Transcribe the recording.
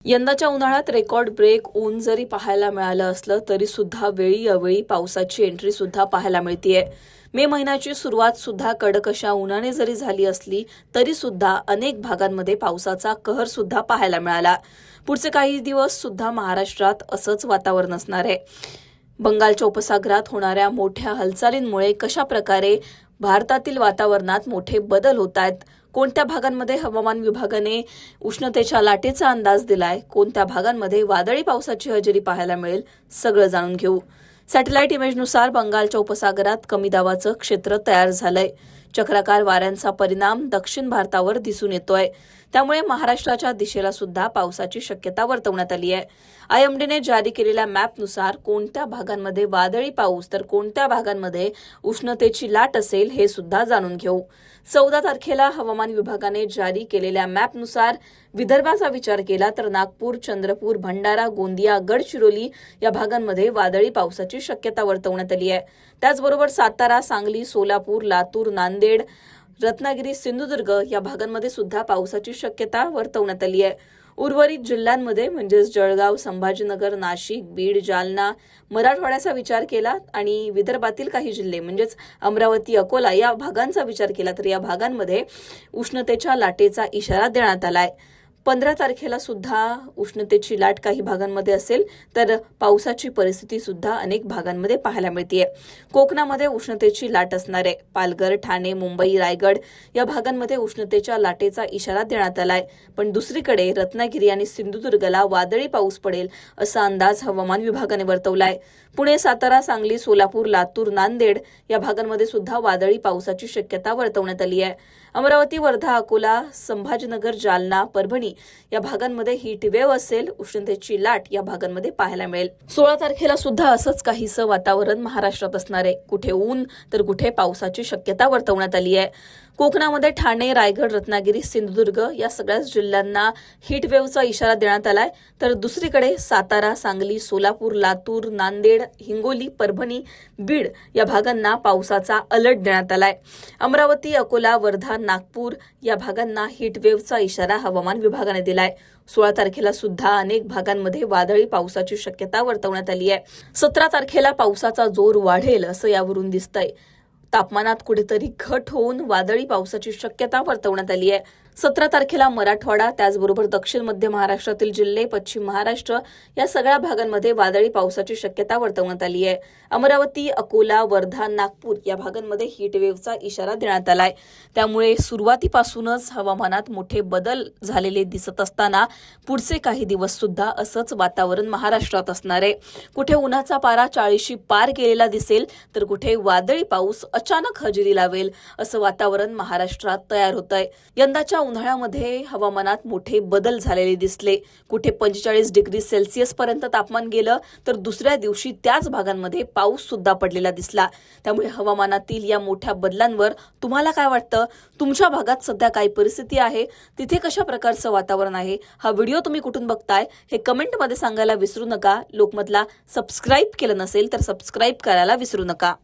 यंदाच्या उन्हाळ्यात record break ऊन जरी पाहायला मिळालं असलं तरी सुद्धा वेळी अवेळी पावसाची एंट्री सुद्धा पाहायला मिळतेय। मे महिन्याची सुरुवात सुद्धा कडक अशा उन्हाने जरी झाली असली तरी सुद्धा अनेक भागांमध्ये पावसाचा कहर सुद्धा पाहायला मिळाला। पुढचे काही दिवस सुद्धा महाराष्ट्रात असंच वातावरण असणार आहे। बंगालच्या उपसागरात होणाऱ्या मोठ्या हालचालींमुळे कशा प्रकारे भारतातील वातावरणात मोठे बदल होत आहेत, कोणत्या भागांमध्ये हवामान विभागाने उष्णतेच्या लाटेचा अंदाज दिलाय, कोणत्या भागांमध्ये वादळी पावसाची हजेरी पाहायला मिळेल, सगळं जाणून घेऊ। सॅटेलाइट इमेजनुसार बंगालच्या उपसागरात कमी दाबाचं क्षेत्र तयार झालंय। चक्राकार वाऱ्यांचा परिणाम दक्षिण भारतावर दिसून येतोय, त्यामुळे महाराष्ट्राच्या दिशेला सुद्धा पावसाची शक्यता वर्तवण्यात आली आहे। आयएमडीने जारी केलेल्या मॅपनुसार कोणत्या भागांमध्ये वादळी पाऊस तर कोणत्या भागांमध्ये उष्णतेची लाट असेल हे सुद्धा जाणून घेऊ। 14 तारखेला हवामान विभागाने जारी केलेल्या मॅपनुसार विदर्भाचा विचार केला तर नागपूर, चंद्रपूर, भंडारा, गोंदिया, गडचिरोली या भागांमध्ये वादळी पावसाची शक्यता वर्तवण्यात आली आहे। त्याचबरोबर सातारा, सांगली, सोलापूर, लातूर, नांदेड, रत्नागिरी, सिंधुदुर्ग या भागांमध्ये सुद्धा पावसाची शक्यता वर्तवण्यात आली आहे। उर्वरित जिल्ह्यांमध्ये म्हणजेच जळगाव, संभाजीनगर, नाशिक, बीड, जालना, मराठवाड्याचा विचार केला आणि विदर्भातील काही जिल्हे म्हणजेच अमरावती, अकोला या भागांचा विचार केला तर या भागांमध्ये उष्णतेच्या लाटेचा इशारा देण्यात आलाय। 15 तारखेला सुद्धा उष्णतेची लाट काही भागांमध्ये असेल तर पावसाची परिस्थिती सुद्धा अनेक भागांमध्ये पाहायला मिळते। कोकणामध्ये उष्णतेची लाट असणार आहे। पालघर, ठाणे, मुंबई, रायगड या भागांमध्ये उष्णतेच्या लाटेचा इशारा देण्यात आलाय, पण दुसरीकडे रत्नागिरी आणि सिंधुदुर्गला वादळी पाऊस पडेल असा अंदाज हवामान विभागाने वर्तवलाय। पुणे, सातारा, सांगली, सोलापूर, लातूर, नांदेड या भागांमध्ये सुद्धा वादळी पावसाची शक्यता वर्तवण्यात आली आहे। अमरावती, वर्धा, अकोला, संभाजीनगर, जालना, परभणी या भागांमध्ये हीट वेव्ह असेल, उष्णतेची लाट या भागांमध्ये पाहायला मिळेल। 16 तारखेला सुद्धा असंच काहीसं वातावरण महाराष्ट्रात असणार आहे। कुठे ऊन तर कुठे पावसाची शक्यता वर्तवण्यात आली आहे। कोकणामध्ये ठाणे, रायगड, रत्नागिरी, सिंधुदुर्ग या सगळ्याच जिल्ह्यांना हीट वेव्हचा इशारा देण्यात आलाय, तर दुसरीकडे सातारा, सांगली, सोलापूर, लातूर, नांदेड, हिंगोली, परभणी, बीड या भागांना पावसाचा अलर्ट देण्यात आलाय। अमरावती, अकोला, वर्धा, नागपूर या भागांना हीट वेव्हचा इशारा हवामान विभागाने दिलाय। 16 तारखेला सुद्धा अनेक भागांमध्ये वादळी पावसाची शक्यता वर्तवण्यात आली आहे। 17 तारखेला पावसाचा जोर वाढेल असं यावरून दिसतंय। तापमानात कुठेतरी घट होऊन वादळी पावसाची शक्यता वर्तवण्यात आली आहे। 17 तारखेला मराठवाडा, त्याचबरोबर दक्षिण मध्य महाराष्ट्रातील जिल्हे, पश्चिम महाराष्ट्र या सगळ्या भागांमध्ये वादळी पावसाची शक्यता वर्तवण्यात आली आहे। अमरावती, अकोला, वर्धा, नागपूर या भागांमध्ये हीट वेव्हचा इशारा देण्यात आलाय, त्यामुळे सुरुवातीपासूनच हवामानात मोठे बदल झालेले दिसत असताना पुढचे काही दिवस सुद्धा असंच वातावरण महाराष्ट्रात असणार आहे। कुठे उन्हाचा पारा 40शी पार गेलेला दिसेल तर कुठे वादळी पाऊस अचानक हजेरी लावेल असं वातावरण महाराष्ट्रात तयार होतंय। यंदाच्या उन्हाळ्यामध्ये हवामानात मोठे बदल झालेले दिसले। कुठे 45 डिग्री सेल्सिअस पर्यंत तापमान गेलं तर दुसऱ्या दिवशी त्याच भागांमध्ये पाऊस सुद्धा पडलेला दिसला। त्यामुळे हवामानातील या मोठ्या बदलांवर तुम्हाला काय वाटतं? तुमच्या भागात सध्या काय परिस्थिती आहे? तिथे कशा प्रकारचं वातावरण आहे? हा व्हिडिओ तुम्ही कुठून बघताय हे कमेंटमध्ये सांगायला विसरू नका। लोकमतला सबस्क्राईब केलं नसेल तर सबस्क्राईब करायला विसरू नका।